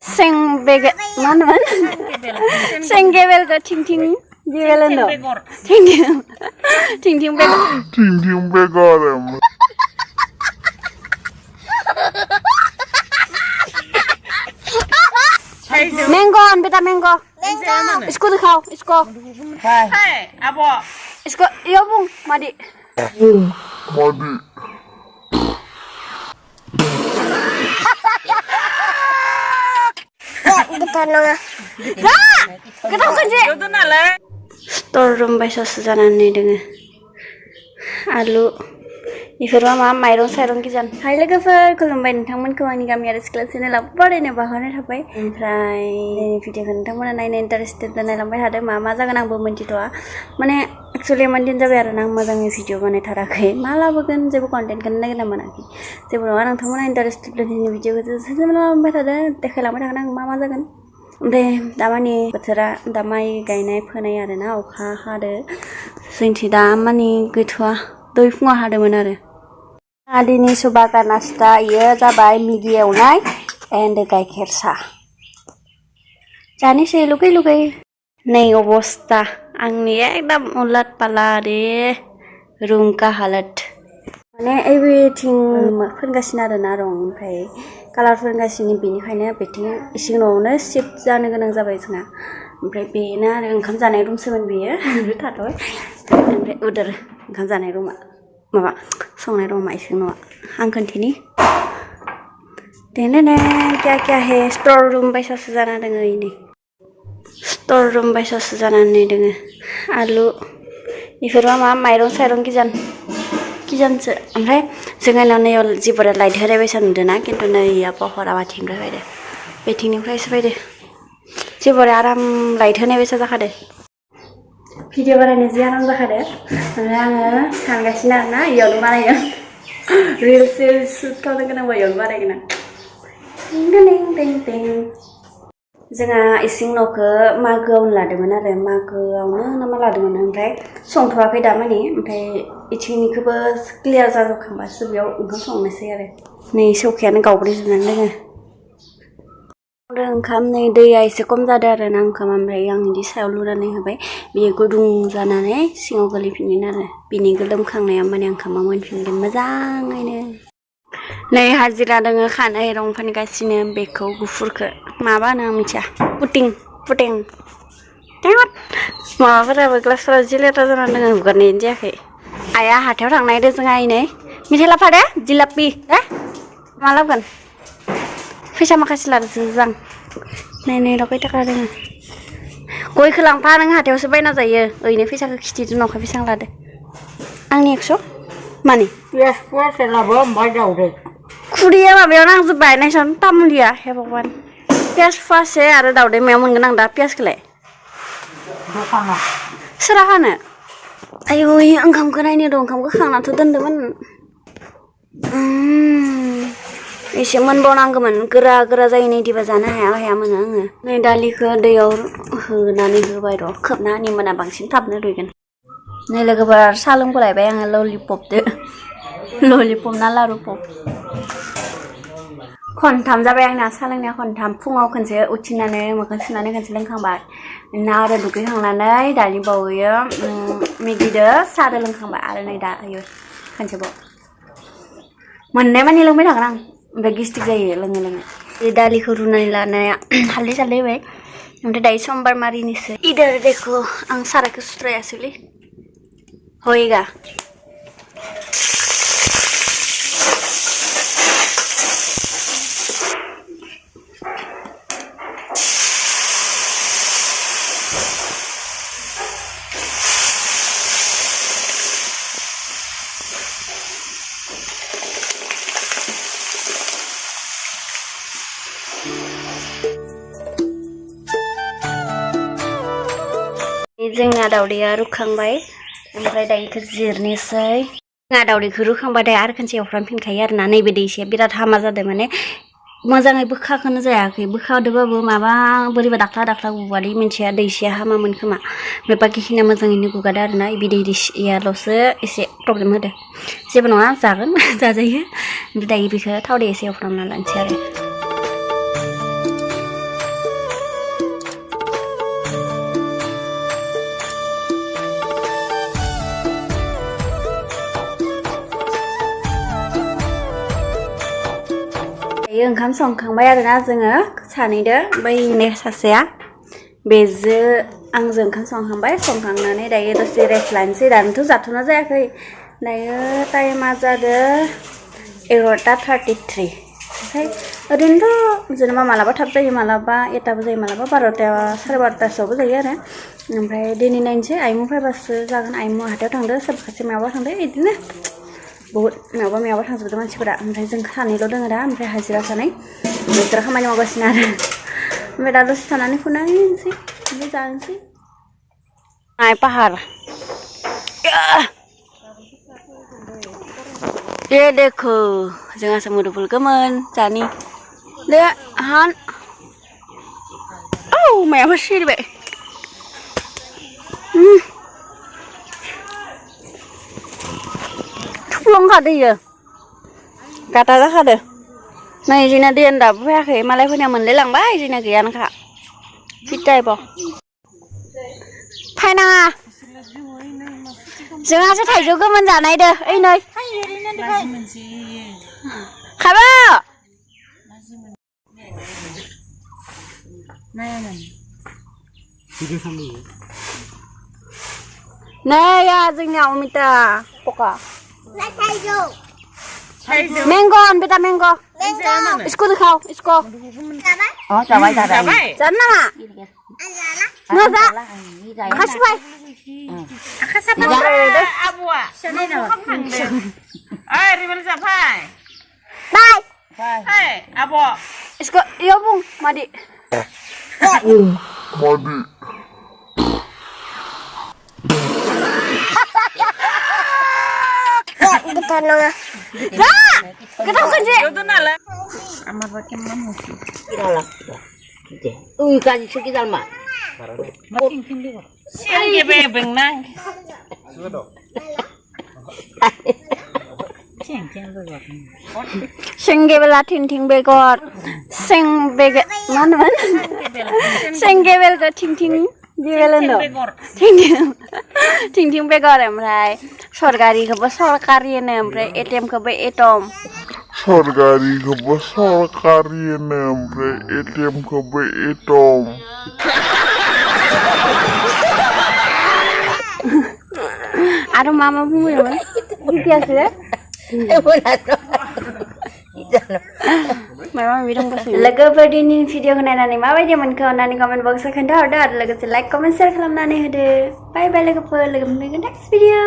Sing bega mana man? Sing gebel ke ting ting gebel no. Ting ting bega. Ting ting begor. Mango an beta mango. Isko dikhao isko. Hai, apa? Isko yo bung madi. Madi. Kita kerja. Itu nala. Store room baisa sejanan dengan alu. Iferwa ma mairong sairong kijan. Hai लोगोफोर खुलुमबाय नोंथांमोनखौ आंनि गामियारि सिख्ला चेनेलाव बरायनो बाहरनाय थाबाय। ओमफ्राय भिडिअखौ नोंथांमोना नायनो इन्टारेस्टेड नायलांबाय थादों मा जागोन आंबो मिन्थिथ'आ। माने एक्चुअली इमान दिन जाबाय आरोना आं मोजाङै भिडिअ बानायथाराखै। मा लाबोगोन जेबो कन्टेन्टखौनो नागिरना मोनाखै। जेबो नङा नोंथांमोना इन्टारेस्टेड दिनैनि भिडिअखौ जोंलांबाय थादों देखायलांबाय थागोन आं मा जागोन। ओमफ्राय दामानि बोथोरा दा माइ गायनाय फोनाय आरोना अखा हादों। जोंनिथिं दा मानि गैथ'आ दै फुङाव हादोंमोन आरो। आदिनि सुबाका नास्ता इयो जाबाय मिगि एवनाय एन्ड गाइखेर साह। जानोसै लुगै लुगै। नै अबस्था आंनि एकदम उलाट पालाट रुम का हालत। माने एभ्रिथिं फोनगासिनो आरोना रं ओमफ्राय कालार फोनगासिनो बेनिखायनो बेथिं इसिं न'आवनो शिफ्ट जानो गोनां जाबाय जोंहा। ओमफ्राय बेनो आरो ओंखाम जानाय रुमसोमोन बेयो थाथ'बाय। ओमफ्राय उदर ओंखाम जानाय रुमा माबा संनाय रुमा इसिं न'आ आं खोन्थिनि। देने क्या है स्टोर रूम बायसासो जाना दङ नै स्टोर रूम बायसासो जानानै दङ आलु इफोरबा मा माइरं साइरं किजानसो। ओमफ्राय जोङो नैयाव जिबरा लाइट होनाय बायसा नुदोंना खिन्थु नैया पहरा बाथिंनिफ्राय फैदो बेथिंनिफ्रायसो फैदो जिबरा आराम लाइट होनाय बायसा जाखादो। भिडिअ बानायनो जि आराम जाखादो। ओमफ्राय आङो सानगासिनो आरोना इयावनो बानायगोन रिल्स शुट खालामनो गोनांबा इयावनो बानायगोन आं। जोंहा इसिं न'खौ मागोआवनो लादोंमोन आरो मागोआवनो ना मा लादोंमोन। ओमफ्राय संथ'वाखै दामानि। ओमफ्राय इथिंनिखौबो क्लियार जाजोबखांबासो बेयाव ओंखाम संनोसै आरो। नै सौखायानो गावब्रैजोबनानै दङ। ओंखाम नै दैया एसे खम जादों आरो ना ओंखाम। ओमफ्राय आं बिदि सायाव लुनानै होबाय बेयो गुदुं जानानै सिङाव गोलैफिनगोन आरो बिनि गोलोमखांनाया माने ओंखामा मोनफिनगोन मोजाङैनो। नै हाजिरा दोङो खानाय रं फानगासिनो बेखौ गुफुरखौ माबा होनो आं मिथिया पुटिं माबाफोराबो ग्लासफोरा जि लेथ्रा जानानै दङ हुगारनायानो जायाखै। आइया हाथायाव थांनाय जों आइ नै मेथाइ लाफादो जिलापि दे मा लाबोगोन फैसा माखासे लादोसो जां नै ल' खै थाखा दोङो। गयखौ लांफा नों हाथायावसो बायना जायो ओरैनो फैसाखौ खिथिदो न'खौ बेसेबां लादो आंनि 100 मानि Pias लाबो ओमफ्राय दाउदै। खुरिया माबायाव नांजोब्बाय नायसन तामुलिया हे भगवान। पियास फुवासे आरो दाउदै मायाव मोनगोन आं दा पियासखौलाय दखानाव सोरा फानो। आयु ओंखामखौ नायनो र' ओंखामखौ खांनाथ' दोन्दोंमोन। एसे मोनबावनांगौमोन गोरा गोरा जायो नै इदिबा जानो हाया मोनो आङो। नै दालिखौ दैयाव होनानै होबाय र' खोबना होनि मोना बांसिन थाबनो रुइगोन। नै लोगोफोर साहा लोंबोलायबाय आङो ललिपप ना लारुपप खनथाम जाबाय आंना साहा लोंनाया खनथाम। फुङाव खनसे उथिनानै मोखां सुनानै खनसे लोंखांबाय ना आरो दुगैखांनानै दानि बावैयो मेगिदो साहादो लोंखांबाय आरो नै दा खनसेबाव मोननाय मानि लोंबाय थागोन आं। ओमफ्राय गेस्टिक जायो लोङो बे दालिखौ रुनानै लानाया हालदै सालदै होबाय। ओमफ्राय दायो समबार मारिनोसै इधर देखो आं सारायखौ सुस्रायासैलै होएगा। जोंना दाउदैया रुखांबाय ओमफ्राय दायो इखौ जिरनोसै। जोंहा दाउदैखौ रुखांबाथाय आरो खनसे एवफ्रामफिनखायो आरोना नैबे दैसेया बिराद हामा जादों माने मोजाङै बोखाखौनो जायाखै। बोखादोबाबो माबा बोरैबा दाख्ला गुगादै मोनसेया दैसेया हामामोन खोमा ओमफ्राय बाखिखिनिया मोजाङैनो गुगादो आरोना बे दैसेयाल'सो एसे प्रब्लेम होदो। जेबो नङा जागोन जाजायो। ओमफ्राय दायो बेखौ थावदो एसे एवफ्रामना लानोसै आरो दायो ओंखाम संखांबाय आरोना जोङो सानैदो बैने सासेया बेजो आंजों ओंखाम संखांनानै दायो दसे रेस्ट लानोसै दानोथ' जाथ'ना जायाखै दायो टाइमा जादों 11:33 ओमफ्राय ओरैनोथ' जेनेबा मालाबा थाब जायो मालाबा एटाबो जायो मालाबा 12ता 12:30 जायो आरो ओमफ्राय दिनै नायनोसै आइमु फैबासो जागोन आइमु हाथायाव थांदो सोरबा सासे माबा थांदो बिदिनो बहुत माबा थांजोबदों मानसिफोरा ओमफ्राय जों सानैल' दङ दा ओमफ्राय हाजिरा सानै बिसोर खामानि मावगासिनो आरो ओमफ्राय दा दसे थानानै फुनानैसै ओमफ्राय जानोसै आइ पाहार ये देखो जोंहासो मुदुफुल गोमोन जानि दे हान औ मायाबा सिरिबाय थुफ्लंखादो इयो गाथा जाखादो नै जोंना दैयानो दाबो फैयाखै मालायफोरनिया मोनलायलांबाय जोंना गैयानोखा फिटाइबाव फायनाङा जोंहासो थाइजौ गोमोन जानायदो ओइ नै खाबा नै या जोंनिया अमिता पका मैंगो बेटा मैंगो इसको दिखाओ इसको जाबाय जानना ना जा आखास बाय आखासा आब'आ ओइ रिबेल जाफाय बाय ओइ आब' इसको यो बुं मादि Madi. जा गोथाव खनसे दोनालाय आमार बाके मानु गाजी सुकी जालमा सिंगे बेंना Sengge bela ting begor seng bege mana man sengge bel ke ting gibelen do ting begor ओमफ्राय सरकारिखौबो सरकारि होनो ओमफ्राय एटिएमखौबो एटम सरकारिखौबो सरकारि होनो ओमफ्राय एटिएमखौबो एटम आरो मा बुङोमोन मिथियासै माबा माबि दंबासो लोगोफोर दिनैनि भिडिअखौ नायनानै माबायदि मोनखो अन्नानै कमेन्ट बक्सआव खोन्थाहरदो आरो लोगोसे लाइक कमेन्ट शेयार खालामनानै होदो बाय बाय लोगोफोर लोगो मोनफैगोन नेक्स्ट भिडिअ